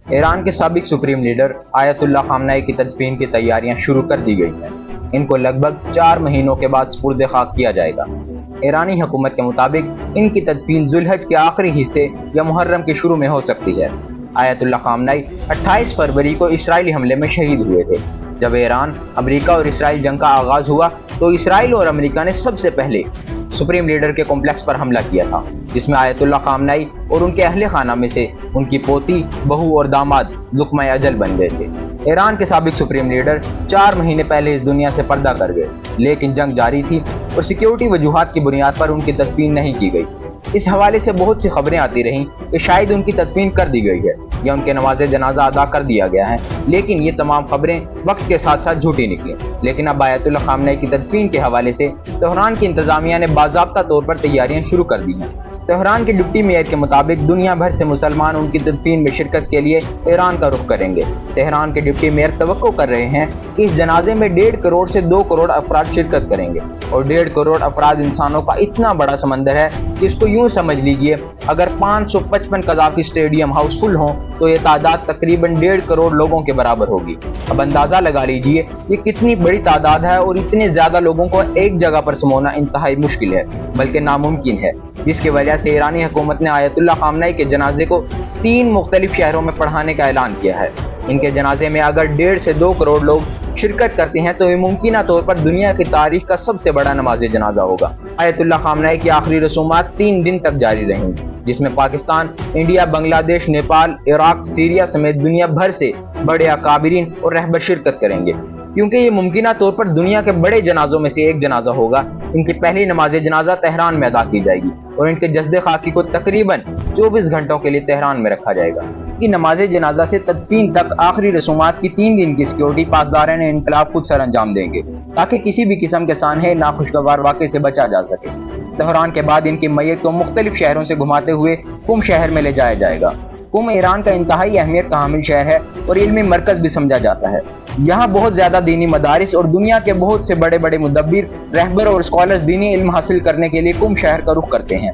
ایران کے سابق supreme leader آیت اللہ خامنہ کی تدفین کی تیاریاں شروع کر دی گئی ہیں۔ ان کو لگ بھگ 4 مہینوں کے بعد سپرد خاک کیا جائے گا۔ ایرانی حکومت کے مطابق ان کی تدفین ذوالحج کے آخری حصے یا محرم کے شروع میں ہو سکتی ہے۔ آیت اللہ خامنہ 28 فروری کو اسرائیلی حملے میں شہید ہوئے تھے۔ جب ایران، امریکہ اور اسرائیل جنگ کا آغاز ہوا تو اسرائیل اور امریکہ نے سب سے پہلے سپریم لیڈر کے کمپلیکس پر حملہ کیا تھا، جس میں آیت اللہ خامنہ اور ان کے اہل خانہ میں سے ان کی پوتی، بہو اور داماد لقمہ اجل بن گئے تھے۔ ایران کے سابق سپریم لیڈر 4 مہینے پہلے اس دنیا سے پردہ کر گئے، لیکن جنگ جاری تھی اور سیکیورٹی وجوہات کی بنیاد پر ان کی تدفین نہیں کی گئی۔ اس حوالے سے بہت سی خبریں آتی رہیں کہ شاید ان کی تدفین کر دی گئی ہے یا ان کے نماز جنازہ ادا کر دیا گیا ہے، لیکن یہ تمام خبریں وقت کے ساتھ ساتھ جھوٹی نکلیں۔ لیکن اب آیت اللہ خامنہ کی تدفین کے حوالے سے تہران کی انتظامیہ نے باضابطہ طور پر تیاریاں شروع کر دی ہیں۔ تہران کے ڈپٹی میئر کے مطابق دنیا بھر سے مسلمان ان کی تدفین میں شرکت کے لیے ایران کا رخ کریں گے۔ تہران کے ڈپٹی میئر توقع کر رہے ہیں کہ اس جنازے میں 1.5 کروڑ سے 2 کروڑ افراد شرکت کریں گے، اور 1.5 کروڑ افراد انسانوں کا اتنا بڑا سمندر ہے کہ اس کو یوں سمجھ لیجئے، اگر 555 قذافی اسٹیڈیم ہاؤس فل ہوں تو یہ تعداد تقریباً 1.5 کروڑ لوگوں کے برابر ہوگی۔ اب اندازہ لگا لیجئے یہ کتنی بڑی تعداد ہے، اور اتنے زیادہ لوگوں کو ایک جگہ پر سمونا انتہائی مشکل ہے، بلکہ ناممکن ہے، جس کی وجہ سے ایرانی حکومت نے آیت اللہ خامنہ کے جنازے کو 3 مختلف شہروں میں پڑھانے کا اعلان کیا ہے۔ ان کے جنازے میں اگر 1.5 سے 2 کروڑ لوگ شرکت کرتے ہیں تو یہ ممکنہ طور پر دنیا کی تاریخ کا سب سے بڑا نماز جنازہ ہوگا۔ آیت اللہ خامنہ کی آخری رسومات 3 دن تک جاری رہیں گی، جس میں پاکستان، انڈیا، بنگلہ دیش، نیپال، عراق، سیریا سمیت دنیا بھر سے بڑے اکابرین اور رہبر شرکت کریں گے۔ کیونکہ یہ ممکنہ طور پر دنیا کے بڑے جنازوں میں سے ایک جنازہ ہوگا، ان کی پہلی نماز جنازہ تہران میں ادا کی جائے گی اور ان کے جسد خاکی کو تقریباً 24 گھنٹوں کے لیے تہران میں رکھا جائے گا۔ کی نماز جنازہ سے تدفین تک آخری رسومات کی 3 دن کی سیکیورٹی پاسداران انقلاب خود سر انجام دیں گے، تاکہ کسی بھی قسم کے سانحے ناخوشگوار واقعے سے بچا جا سکے۔ تہران کے بعد ان کی میت کو مختلف شہروں سے گھماتے ہوئے قم شہر میں لے جایا جائے گا۔ قم ایران کا انتہائی اہمیت کا حامل شہر ہے اور علمی مرکز بھی سمجھا جاتا ہے۔ یہاں بہت زیادہ دینی مدارس اور دنیا کے بہت سے بڑے بڑے مدبر، رہبر اور اسکالرز دینی علم حاصل کرنے کے لیے قم شہر کا رخ کرتے ہیں۔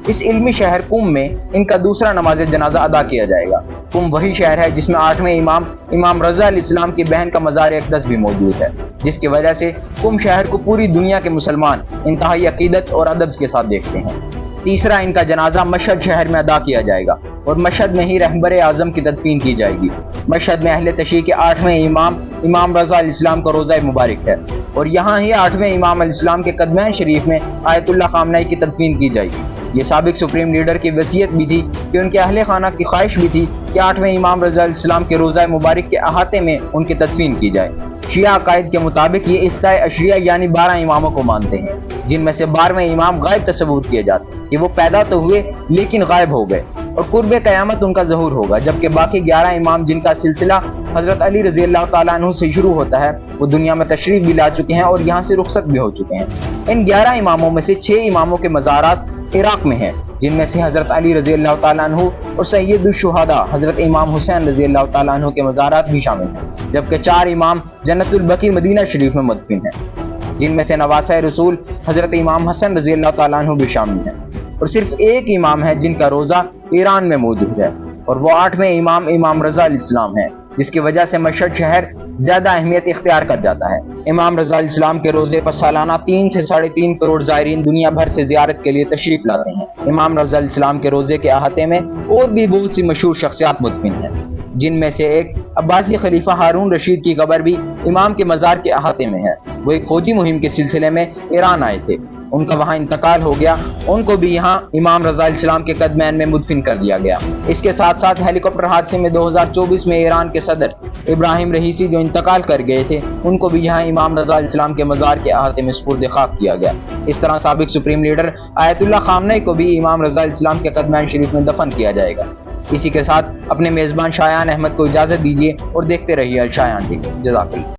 اس علمی شہر قم میں ان کا دوسرا نماز جنازہ ادا کیا جائے گا۔ قم وہی شہر ہے جس میں 8ویں امام رضا علیہ السلام کی بہن کا مزار اقدس بھی موجود ہے، جس کی وجہ سے قم شہر کو پوری دنیا کے مسلمان انتہائی عقیدت اور ادب کے ساتھ دیکھتے ہیں۔ تیسرا ان کا جنازہ مشہد شہر میں ادا کیا جائے گا اور مشہد میں ہی رہبر اعظم کی تدفین کی جائے گی۔ مشہد میں اہل تشیع کے 8ویں امام رضا علیہ السلام کا روضہ مبارک ہے، اور یہاں ہی 8ویں امام علیہ السلام کے قدمین شریف میں آیت اللہ خامنہ کی تدفین کی جائے گی۔ یہ سابق سپریم لیڈر کی وصیت بھی تھی کہ ان کے اہل خانہ کی خواہش بھی تھی کہ 8ویں امام رضا علیہ السلام کے روضہ مبارک کے احاطے میں ان کی تدفین کی جائے۔ شیعہ عقائد کے مطابق یہ اثنا عشریہ یعنی 12 اماموں کو مانتے ہیں، جن میں سے 12ویں امام غائب تصور کیے جاتے ہیں کہ وہ پیدا تو ہوئے لیکن غائب ہو گئے، اور قرب قیامت ان کا ظہور ہوگا، جبکہ باقی 11 امام جن کا سلسلہ حضرت علی رضی اللہ تعالیٰ عنہ سے شروع ہوتا ہے وہ دنیا میں تشریف بھی لا چکے ہیں اور یہاں سے رخصت بھی ہو چکے ہیں۔ ان 11 اماموں میں سے 6 اماموں کے مزارات عراق میں ہیں، جن میں سے حضرت علی رضی اللہ تعالیٰ عنہ اور سید الشہداء حضرت امام حسین رضی اللہ تعالیٰ عنہ کے مزارات بھی شامل ہیں، جبکہ 4 امام جنت البقیع مدینہ شریف میں مدفون ہیں، جن میں سے نواسہ رسول حضرت امام حسن رضی اللہ تعالیٰ عنہ بھی شامل ہیں، اور صرف ایک امام ہے جن کا روضہ ایران میں موجود ہے، اور وہ 8ویں امام رضا علیہ السلام ہے، جس کی وجہ سے مشہد شہر زیادہ اہمیت اختیار کر جاتا ہے۔ امام رضا علیہ السلام کے روزے پر سالانہ 3 سے 3.5 کروڑ زائرین دنیا بھر سے زیارت کے لیے تشریف لاتے ہیں۔ امام رضا علیہ السلام کے روزے کے احاطے میں اور بھی بہت سی مشہور شخصیات مدفون ہیں، جن میں سے ایک عباسی خلیفہ ہارون رشید کی قبر بھی امام کے مزار کے احاطے میں ہے۔ وہ ایک فوجی مہم کے سلسلے میں ایران آئے تھے، ان کا وہاں انتقال ہو گیا، ان کو بھی یہاں امام رضا علیہ السلام کے قدمین میں مدفن کر دیا گیا۔ اس کے ساتھ ساتھ ہیلی کاپٹر حادثے میں 2024 میں ایران کے صدر ابراہیم رئیسی جو انتقال کر گئے تھے، ان کو بھی یہاں امام رضا علیہ السلام کے مزار کے احاطے میں سپرد خاک کیا گیا۔ اس طرح سابق سپریم لیڈر آیت اللہ خامنہ کو بھی امام رضا علیہ السلام کے قدمین شریف میں دفن کیا جائے گا۔ اسی کے ساتھ اپنے میزبان شایان احمد کو اجازت دیجیے اور دیکھتے رہیے الشایان ٹی وی۔ جزاک اللہ۔